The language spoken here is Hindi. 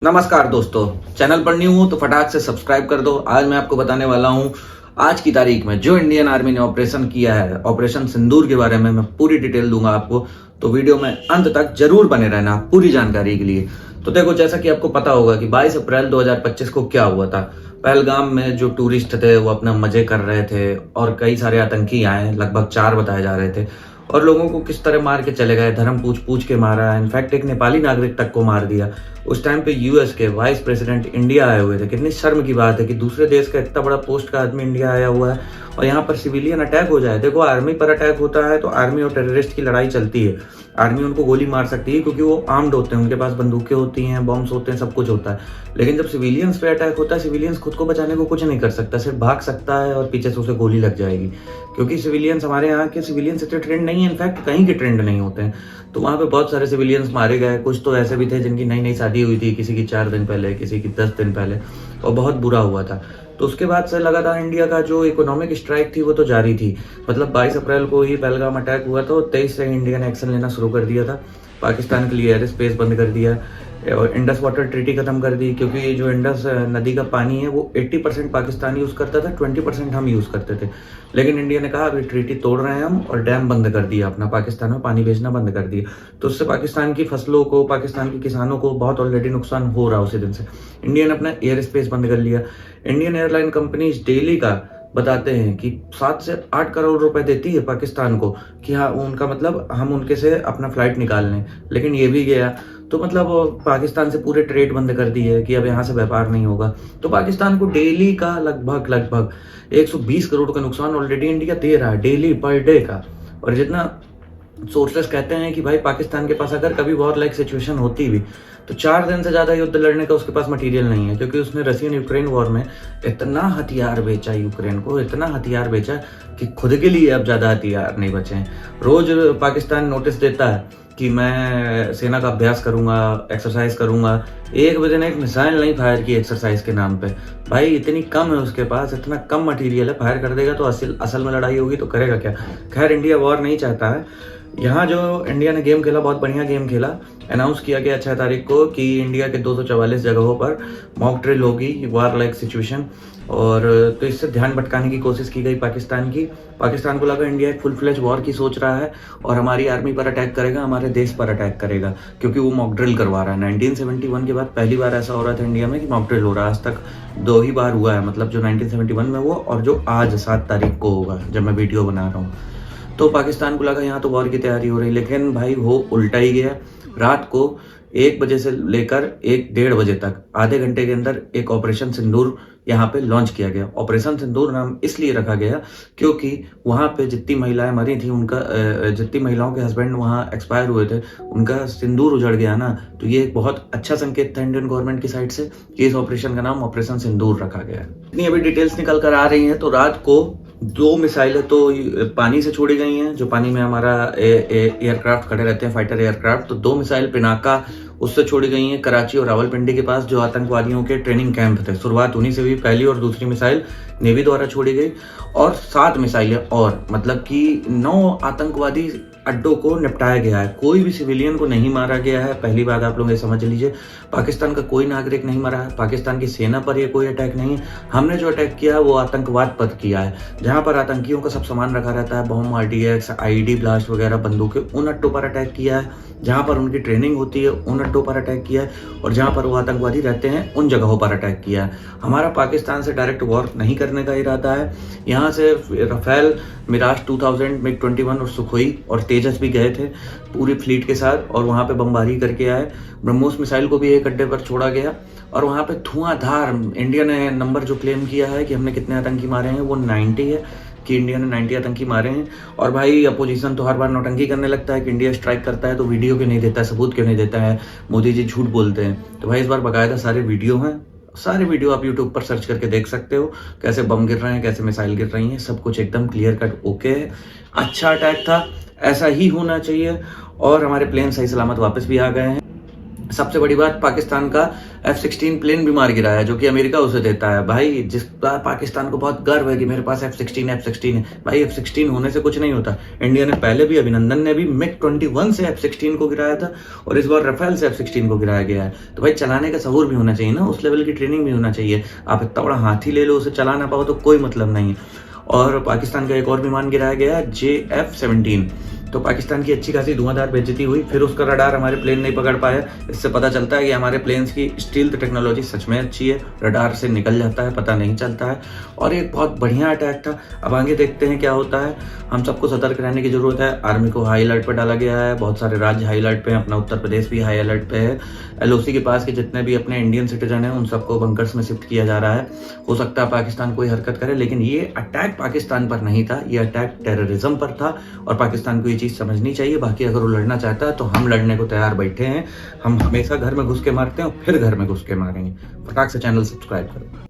नमस्कार दोस्तों, चैनल पर न्यू हो तो फटाक से सब्सक्राइब कर दो। आज मैं आपको बताने वाला हूं आज की तारीख में जो इंडियन आर्मी ने ऑपरेशन किया है, ऑपरेशन सिंदूर के बारे में मैं पूरी डिटेल दूंगा आपको। तो वीडियो में अंत तक जरूर बने रहना पूरी जानकारी के लिए। तो देखो, जैसा कि आपको पता होगा कि 22 अप्रैल 2025 को क्या हुआ था। पहलगाम में जो टूरिस्ट थे वो अपना मजे कर रहे थे और कई सारे आतंकी आए, लगभग 4 बताए जा रहे थे, और लोगों को किस तरह मार के चले गए, धर्म पूछ पूछ के मारा। इनफैक्ट एक नेपाली नागरिक तक को मार दिया। उस टाइम पे यूएस के वाइस प्रेसिडेंट इंडिया आए हुए थे। कितनी शर्म की बात है कि दूसरे देश का इतना बड़ा पोस्ट का आदमी इंडिया आया हुआ है और यहाँ पर सिविलियन अटैक हो जाए। देखो, आर्मी पर अटैक होता है तो आर्मी और टेररिस्ट की लड़ाई चलती है। आर्मी उनको गोली मार सकती है क्योंकि वो आर्म्ड होते हैं, उनके पास बंदूकें होती हैं, बॉम्ब्स होते हैं, सब कुछ होता है। लेकिन जब सिविलियंस पे अटैक होता है, सिविलियंस खुद को बचाने को कुछ नहीं कर सकता, सिर्फ भाग सकता है और पीछे से उसे गोली लग जाएगी। क्योंकि सिविलियंस, हमारे यहाँ के सिविलियंस इतने ट्रेंड नहीं है, इनफैक्ट कहीं के ट्रेंड नहीं होते हैं। तो वहाँ पे बहुत सारे सिविलियंस मारे गए। कुछ तो ऐसे भी थे जिनकी नई नई शादी हुई थी, किसी की 4 दिन पहले, किसी की 10 दिन पहले, और बहुत बुरा हुआ था। तो उसके बाद से लगातार इंडिया का जो इकोनॉमिक स्ट्राइक थी वो तो जारी थी। मतलब 22 अप्रैल को ही पहलगाम अटैक हुआ था और 23 से इंडिया ने एक्शन लेना शुरू कर दिया था। पाकिस्तान के लिए एयर स्पेस बंद कर दिया और इंडस वाटर ट्रीटी खत्म कर दी। क्योंकि ये जो इंडस नदी का पानी है वो 80% पाकिस्तान यूज़ करता था, 20% हम यूज़ करते थे। लेकिन इंडिया ने कहा अभी ट्रीटी तोड़ रहे हैं हम, और डैम बंद कर दिया अपना, पाकिस्तान में पानी भेजना बंद कर दिया। तो उससे पाकिस्तान की फसलों को, पाकिस्तान के किसानों को बहुत ऑलरेडी नुकसान हो रहा उसी दिन से। इंडिया ने अपना एयर स्पेस बंद कर लिया। इंडियन एयरलाइन कंपनीज डेली का बताते हैं कि 7 से 8 करोड़ रुपए देती है पाकिस्तान को कि हाँ, उनका मतलब हम उनके से अपना फ्लाइट निकाल लें। लेकिन ये भी गया तो मतलब पाकिस्तान से पूरे ट्रेड बंद कर दी है कि अब यहाँ से व्यापार नहीं होगा। तो पाकिस्तान को डेली का लगभग 120 करोड़ का नुकसान ऑलरेडी इंडिया दे रहा है, डेली पर डे का। और जितना सोर्सेस कहते हैं कि भाई पाकिस्तान के पास अगर कभी वॉर लाइक सिचुएशन होती भी तो 4 दिन से ज्यादा युद्ध लड़ने का उसके पास मटेरियल नहीं है। क्योंकि उसने रशियन यूक्रेन वॉर में इतना हथियार बेचा यूक्रेन को, इतना हथियार बेचा कि खुद के लिए अब ज्यादा हथियार नहीं बचे हैं। रोज पाकिस्तान नोटिस देता है कि मैं सेना का अभ्यास करूंगा, एक्सरसाइज करूंगा। एक बजे ने एक मिसाइल नहीं फायर की एक्सरसाइज के नाम पे। भाई इतनी कम है उसके पास, इतना कम मटेरियल है, फायर कर देगा तो असल में लड़ाई होगी तो करेगा क्या। खैर, इंडिया वॉर नहीं चाहता है। यहाँ जो इंडिया ने गेम खेला, बहुत बढ़िया गेम खेला। अनाउंस किया गया 6 तारीख को कि इंडिया के 244 जगहों पर मॉक ड्रिल होगी, वार लाइक सिचुएशन। और तो इससे ध्यान भटकाने की कोशिश की गई पाकिस्तान की। पाकिस्तान को लगा इंडिया एक फुल फ्लेज वॉर की सोच रहा है और हमारी आर्मी पर अटैक करेगा, हमारे देश पर अटैक करेगा, क्योंकि वो मॉक ड्रिल करवा रहा है। 1971 के बाद पहली बार ऐसा हो रहा था इंडिया में कि मॉक ड्रिल हो रहा है। आज तक 2 ही बार हुआ है, मतलब जो 1971 में हुआ और जो आज 7 तारीख को होगा जब मैं वीडियो बना रहा हूँ। तो पाकिस्तान को लगा यहाँ तो वॉर की तैयारी हो रही, लेकिन भाई वो उल्टा ही गया। रात को 1 बजे से लेकर 1-1:30 बजे तक आधे घंटे के अंदर एक ऑपरेशन सिंदूर यहाँ पे लॉन्च किया गया। ऑपरेशन सिंदूर नाम इसलिए रखा गया क्योंकि वहाँ पे जितनी महिलाएं मरी थी, उनका जितनी महिलाओं के हस्बैंड वहाँ एक्सपायर हुए थे, उनका सिंदूर उजड़ गया ना। तो ये एक बहुत अच्छा संकेत था इंडियन गवर्नमेंट की साइड से कि इस ऑपरेशन का नाम ऑपरेशन सिंदूर रखा गया। इतनी अभी डिटेल्स निकल कर आ रही हैं। तो रात को 2 मिसाइलें तो पानी से छोड़ी गई हैं, जो पानी में हमारा एयरक्राफ्ट खड़े रहते हैं, फाइटर एयरक्राफ्ट। तो 2 मिसाइल पिनाका उससे छोड़ी गई हैं कराची और रावलपिंडी के पास, जो आतंकवादियों के ट्रेनिंग कैंप थे। शुरुआत उन्हीं से हुई, पहली और दूसरी मिसाइल नेवी द्वारा छोड़ी गई। और 7 मिसाइलें और, मतलब कि 9 आतंकवादी अड्डों को निपटाया गया है। कोई भी सिविलियन को नहीं मारा गया है। पहली बात आप लोग ये समझ लीजिए, पाकिस्तान का कोई नागरिक नहीं मरा है, पाकिस्तान की सेना पर ये कोई अटैक नहीं है। हमने जो अटैक किया है वो आतंकवाद पर किया है, जहां पर आतंकियों का सब सामान रखा रहता है, बम, RDX, IED ब्लास्ट वगैरह, बंदूकें, उन अड्डों पर अटैक किया है। जहां पर उनकी ट्रेनिंग होती है उन अड्डों पर अटैक किया है, और जहां पर वो आतंकवादी रहते हैं उन जगहों पर अटैक किया है। हमारा पाकिस्तान से डायरेक्ट वॉर नहीं करने का इरादा है। यहाँ से राफेल, मिराज 2000, MiG-21 और सुखोई और तेजस भी गए थे पूरी फ्लीट के साथ, और वहां पे बमबारी करके आए। ब्रह्मोस मिसाइल को भी एक अड्डे पर छोड़ा गया और वहां पे धुआंधार, इंडिया ने नंबर जो क्लेम किया है कि हमने कितने आतंकी मारे हैं वो 90 है, कि इंडिया ने 90 आतंकी मारे हैं। और भाई अपोजिशन तो हर बार नौटंकी करने लगता है कि इंडिया स्ट्राइक करता है तो वीडियो क्यों नहीं देता है, सबूत क्यों नहीं देता है, मोदी जी झूठ बोलते हैं। तो भाई इस बार बाकायदा सारे वीडियो हैं, सारे वीडियो आप यूट्यूब पर सर्च करके देख सकते हो, कैसे बम गिर रहे हैं, कैसे मिसाइल गिर रही हैं, सब कुछ एकदम क्लियर कट ओके है। अच्छा अटैक था, ऐसा ही होना चाहिए, और हमारे प्लेन सही सलामत वापस भी आ गए हैं। सबसे बड़ी बात, पाकिस्तान का F-16 प्लेन भी मार गिराया, जो कि अमेरिका उसे देता है। भाई जिस पाकिस्तान को बहुत गर्व है कि मेरे पास F-16 है। भाई F-16 होने से कुछ नहीं होता। इंडिया ने पहले भी, अभिनंदन ने भी MiG-21 से F-16 को गिराया था और इस बार राफेल से F-16 को गिराया गया है। तो भाई चलाने का सहूर भी होना चाहिए ना, उस लेवल की ट्रेनिंग भी होना चाहिए। आप इतना बड़ा हाथी ले लो, उसे चला ना पाओ तो कोई मतलब नहीं है। और पाकिस्तान का एक और विमान गिराया गया JF-17। तो पाकिस्तान की अच्छी खासी धुआंधार बेइज्जती हुई, फिर उसका रडार हमारे प्लेन नहीं पकड़ पाया। इससे पता चलता है कि हमारे प्लेन्स की स्टील्थ टेक्नोलॉजी सच में अच्छी है, रडार से निकल जाता है, पता नहीं चलता है। और एक बहुत बढ़िया अटैक था। अब आगे देखते हैं क्या होता है। हम सबको सतर्क रहने की जरूरत है। आर्मी को हाई अलर्ट पर डाला गया है, बहुत सारे राज्य हाई अलर्ट पे हैं, अपना उत्तर प्रदेश भी हाई अलर्ट पे है। LOC के पास के जितने भी अपने इंडियन सिटीजन हैं उन सबको बंकर्स में शिफ्ट किया जा रहा है। हो सकता है पाकिस्तान कोई हरकत करे, लेकिन ये अटैक पाकिस्तान पर नहीं था, ये अटैक टेररिज्म पर था और पाकिस्तान को ये चीज़ समझनी चाहिए। बाकी अगर वो लड़ना चाहता है तो हम लड़ने को तैयार बैठे हैं। हम हमेशा घर में घुस के मारते हैं और फिर घर में घुस के मारेंगे। फटाक से चैनल सब्सक्राइब करो।